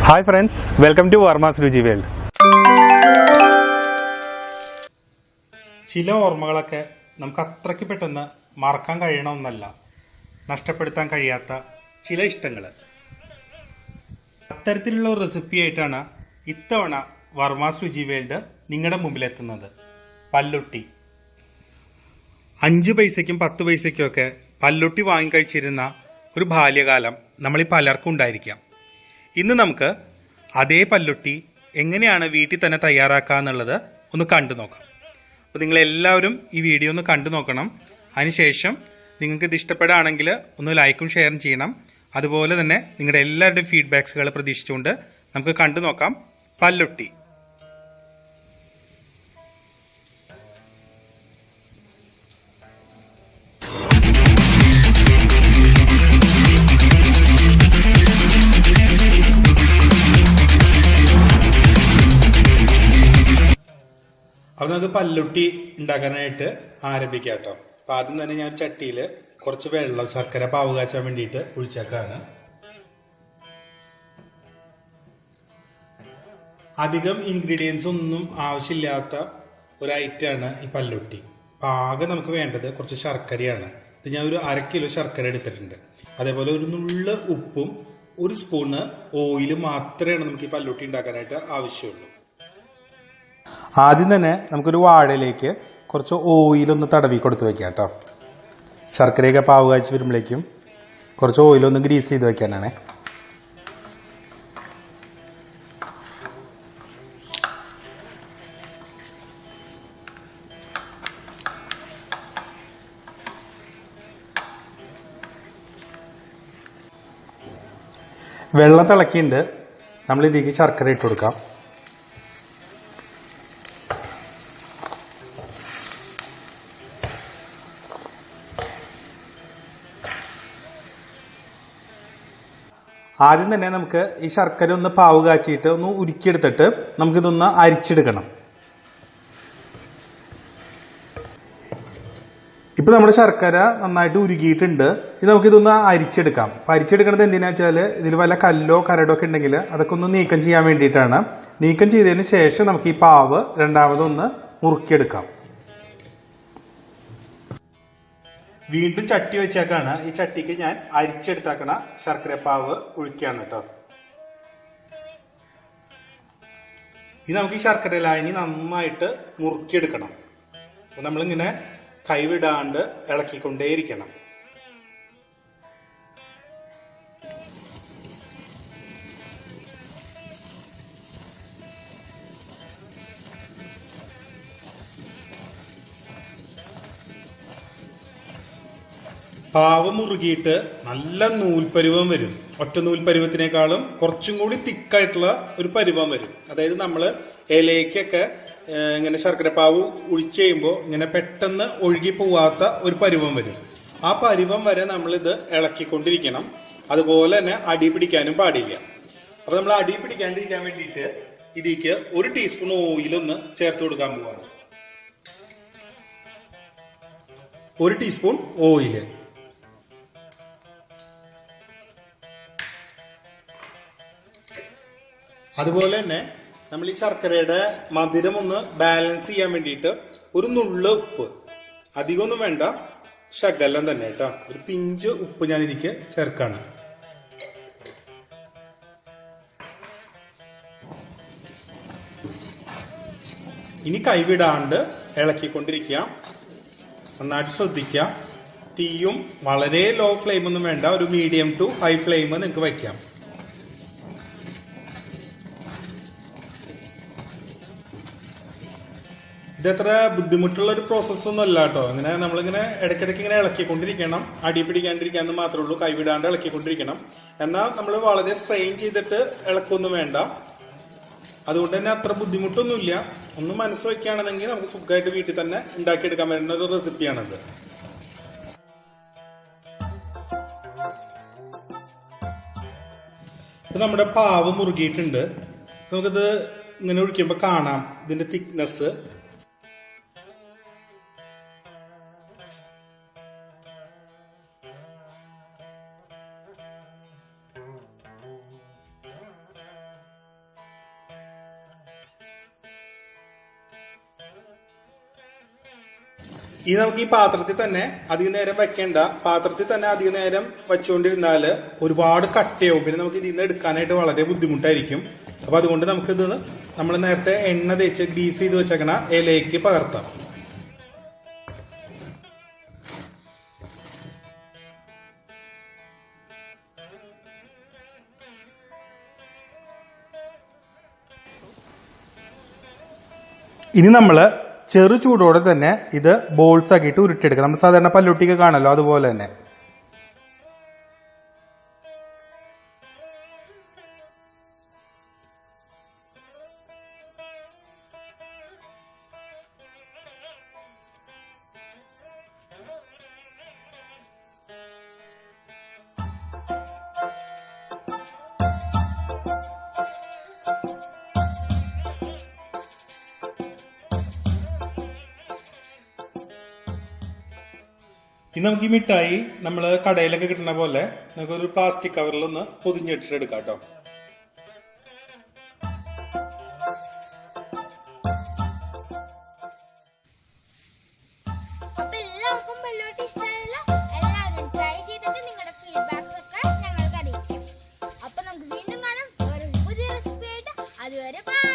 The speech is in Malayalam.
Hi friends, welcome to Varma's Ruji World. ചില ഓർമ്മകളൊക്കെ നമുക്ക് അത്രയ്ക്ക് പെട്ടെന്ന് മറക്കാൻ കഴിയണമെന്നല്ല, നഷ്ടപ്പെടുത്താൻ കഴിയാത്ത ചില ഇഷ്ടങ്ങൾ. അത്തരത്തിലുള്ള ഒരു റെസിപ്പി ആയിട്ടാണ് ഇത്തവണ വർമാസ് രുചി വേൾഡ് നിങ്ങളുടെ മുമ്പിലെത്തുന്നത്. പല്ലൊട്ടി. 5 പൈസയ്ക്കും 10 പൈസയ്ക്കും ഒക്കെ പല്ലൊട്ടി വാങ്ങിക്കഴിച്ചിരുന്ന ഒരു ബാല്യകാലം നമ്മളീ പലർക്കും ഉണ്ടായിരിക്കാം. ഇന്ന് നമുക്ക് അതേ പല്ലൊട്ടി എങ്ങനെയാണ് വീട്ടിൽ തന്നെ തയ്യാറാക്കുക എന്നുള്ളത് ഒന്ന് കണ്ടു നോക്കാം. അപ്പോൾ നിങ്ങളെല്ലാവരും ഈ വീഡിയോ ഒന്ന് കണ്ടു നോക്കണം. അതിനുശേഷം നിങ്ങൾക്ക് ഇത് ഇഷ്ടപ്പെടുകയാണെങ്കിൽ ഒന്ന് ലൈക്കും ഷെയറും ചെയ്യണം. അതുപോലെ തന്നെ നിങ്ങളുടെ എല്ലാവരുടെയും ഫീഡ്ബാക്സുകൾ പ്രതീക്ഷിച്ചുകൊണ്ട് നമുക്ക് കണ്ടു നോക്കാം പല്ലൊട്ടി. അപ്പോൾ നമുക്ക് പല്ലൊട്ടി ഉണ്ടാക്കാനായിട്ട് ആരംഭിക്കാം കേട്ടോ. അപ്പം ആദ്യം തന്നെ ഞാൻ ചട്ടിയിൽ കുറച്ച് വെള്ളം ശർക്കര പാവ് കാച്ചാൻ വേണ്ടിയിട്ട് ഒഴിച്ചേക്കാണ്. അധികം ഇൻഗ്രീഡിയൻസ് ഒന്നും ആവശ്യമില്ലാത്ത ഒരു ഐറ്റമാണ് ഈ പല്ലൊട്ടി. അപ്പം ആകെ നമുക്ക് വേണ്ടത് കുറച്ച് ശർക്കരയാണ്. ഇത് ഞാൻ ഒരു 1/2 കിലോ ശർക്കര എടുത്തിട്ടുണ്ട്. അതേപോലെ ഒരു നുള്ള് ഉപ്പും 1 സ്പൂണ് ഓയിലും മാത്രമേ നമുക്ക് ഈ പല്ലൊട്ടി ഉണ്ടാക്കാനായിട്ട് ആവശ്യമുള്ളൂ. ആദ്യം തന്നെ നമുക്കൊരു വാഴയിലേക്ക് കുറച്ച് ഓയിലൊന്ന് തടവി കൊടുത്ത് വെക്കാം കേട്ടോ. ശർക്കരയൊക്കെ പാവ് കാഴ്ച വരുമ്പോഴേക്കും കുറച്ച് ഓയിലൊന്ന് ഗ്രീസ് ചെയ്ത് വെക്കാനാണ്. വെള്ളം തിളക്കിയിട്ട് നമ്മൾ ഇതിലേക്ക് ശർക്കര ഇട്ട് കൊടുക്കാം. ആദ്യം തന്നെ നമുക്ക് ഈ ശർക്കര ഒന്ന് പാവ് കാച്ചിട്ട് ഒന്ന് ഉരുക്കിയെടുത്തിട്ട് നമുക്കിതൊന്ന് അരിച്ചെടുക്കണം. ഇപ്പം നമ്മുടെ ശർക്കര നന്നായിട്ട് ഉരുകിയിട്ടുണ്ട്. ഇത് നമുക്കിതൊന്ന് അരിച്ചെടുക്കാം. അപ്പം അരിച്ചെടുക്കുന്നത് എന്തിനാ വെച്ചാൽ ഇതിൽ വല്ല കല്ലോ കരടോ ഒക്കെ ഉണ്ടെങ്കിൽ അതൊക്കെ ഒന്ന് നീക്കം ചെയ്യാൻ വേണ്ടിയിട്ടാണ്. നീക്കം ചെയ്തതിന് ശേഷം നമുക്ക് ഈ പാവ് രണ്ടാമതൊന്ന് മുറുക്കിയെടുക്കാം. വീണ്ടും ചട്ടി വെച്ചേക്കാണ്. ഈ ചട്ടിക്ക് ഞാൻ അരിച്ചെടുത്താക്കണ ശർക്കരപ്പാവ് ഒഴിക്കുകയാണ് കേട്ടോ. ഇത് നമുക്ക് ഈ ശർക്കര ലായനി നന്നായിട്ട് മുറുക്കിയെടുക്കണം. അപ്പൊ നമ്മളിങ്ങനെ കൈവിടാണ്ട് ഇളക്കിക്കൊണ്ടേയിരിക്കണം. പാവ് മുറുകിയിട്ട് നല്ല നൂൽപ്പരുവം വരും. ഒറ്റ നൂൽപ്പരുവത്തിനേക്കാളും കുറച്ചും കൂടി തിക്കായിട്ടുള്ള ഒരു പരുവം വരും. അതായത് നമ്മൾ ഇലയ്ക്കൊക്കെ ഇങ്ങനെ ശർക്കര പാവ് ഒഴിച്ച് കഴിയുമ്പോൾ ഇങ്ങനെ പെട്ടെന്ന് ഒഴുകി പോവാത്ത ഒരു പരുവം വരും. ആ പരുവം വരെ നമ്മളിത് ഇളക്കിക്കൊണ്ടിരിക്കണം. അതുപോലെ തന്നെ അടി പിടിക്കാനും പാടില്ല. അപ്പൊ നമ്മൾ അടി പിടിക്കാണ്ടിരിക്കാൻ വേണ്ടിയിട്ട് ഇതിലേക്ക് 1 ടീസ്പൂൺ ഓയിലൊന്ന് ചേർത്ത് കൊടുക്കാൻ പോവാണ്. 1 ടീസ്പൂൺ ഓയില്. അതുപോലെ തന്നെ നമ്മൾ ഈ ശർക്കരയുടെ മധുരം ഒന്ന് ബാലൻസ് ചെയ്യാൻ വേണ്ടിയിട്ട് 1 നുള്ള് ഉപ്പ്, അധികമൊന്നും വേണ്ട, ശകലം തന്നെ കേട്ടോ, ഒരു പിഞ്ച് ഉപ്പ് ഞാൻ ഇതിക്ക് ചേർക്കാണ്. ഇനി കൈവിടാണ്ട് ഇളക്കിക്കൊണ്ടിരിക്കുക. നന്നായിട്ട് ശ്രദ്ധിക്കുക. തീയും വളരെ ലോ ഫ്ലെയിം ഒന്നും വേണ്ട, ഒരു മീഡിയം ടു ഹൈ ഫ്ലെയിം നിങ്ങൾക്ക് വയ്ക്കാം. ഇതത്ര ബുദ്ധിമുട്ടുള്ള ഒരു പ്രോസസ് ഒന്നും അല്ല കേട്ടോ. ഇങ്ങനെ നമ്മളിങ്ങനെ ഇടയ്ക്കിടയ്ക്ക് ഇങ്ങനെ ഇളക്കിക്കൊണ്ടിരിക്കണം. അടി പിടിക്കാണ്ടിരിക്കാന്ന് മാത്രമേ ഉള്ളൂ. കൈവിടാണ്ട് ഇളക്കിക്കൊണ്ടിരിക്കണം. എന്നാൽ നമ്മൾ വളരെ സ്ട്രെയിൻ ചെയ്തിട്ട് ഇളക്കൊന്നും വേണ്ട. അതുകൊണ്ട് തന്നെ അത്ര ബുദ്ധിമുട്ടൊന്നുമില്ല. ഒന്ന് മനസ്സ് വയ്ക്കുകയാണെന്നെങ്കിൽ നമുക്ക് സുഖമായിട്ട് വീട്ടിൽ തന്നെ ഉണ്ടാക്കിയെടുക്കാൻ പറ്റുന്ന ഒരു റെസിപ്പിയാണത്. ഇപ്പൊ നമ്മുടെ പാവ് മുറുകിയിട്ടുണ്ട്. നമുക്കിത് ഇങ്ങനെ ഒഴിക്കുമ്പോൾ കാണാം ഇതിന്റെ തിക്നെസ്. ഈ നമുക്ക് ഈ പാത്രത്തിൽ തന്നെ അധികം നേരം വെക്കേണ്ട. പാത്രത്തിൽ തന്നെ അധികം നേരം വെച്ചുകൊണ്ടിരുന്നാല് ഒരുപാട് കട്ടയാവും. പിന്നെ നമുക്ക് ഇതിൽ നിന്ന് എടുക്കാനായിട്ട് വളരെ ബുദ്ധിമുട്ടായിരിക്കും. അപ്പൊ അതുകൊണ്ട് നമുക്കിത് നമ്മൾ നേരത്തെ എണ്ണ തേച്ച് ഗ്രീസ് ചെയ്ത് വെച്ചേക്കണ ഇലയ്ക്ക് പകർത്താം. ഇനി നമ്മള് ചെറു ചൂടോടെ തന്നെ ഇത് ബോൾസ് ആക്കിയിട്ട് ഉരുട്ടിയെടുക്കാം. നമ്മൾ സാധാരണ പല്ലുട്ടിക്ക് കാണല്ലോ അതുപോലെ തന്നെ. ഇനി നമുക്ക് ഈ മിഠായി നമ്മള് കടയിലൊക്കെ കിട്ടുന്ന പോലെ നമുക്കൊരു പ്ലാസ്റ്റിക് കവറിലൊന്ന് പൊതിഞ്ഞിട്ടിട്ട് എടുക്കാം കേട്ടോ. അപ്പൊ എല്ലാവർക്കും പല്ലോട്ടി ഇഷ്ടമായല്ലോ. എല്ലാവരും ട്രൈ ചെയ്തിട്ട് നിങ്ങളുടെ ഫീഡ്ബാക്സ് ഒക്കെ ഞങ്ങൾക്ക് അറിയിക്കാം. അപ്പൊ നമുക്ക് വീണ്ടും കാണാം ഒരു പുതിയ റെസിപ്പി ആയിട്ട്. അതുവരെ ബൈ.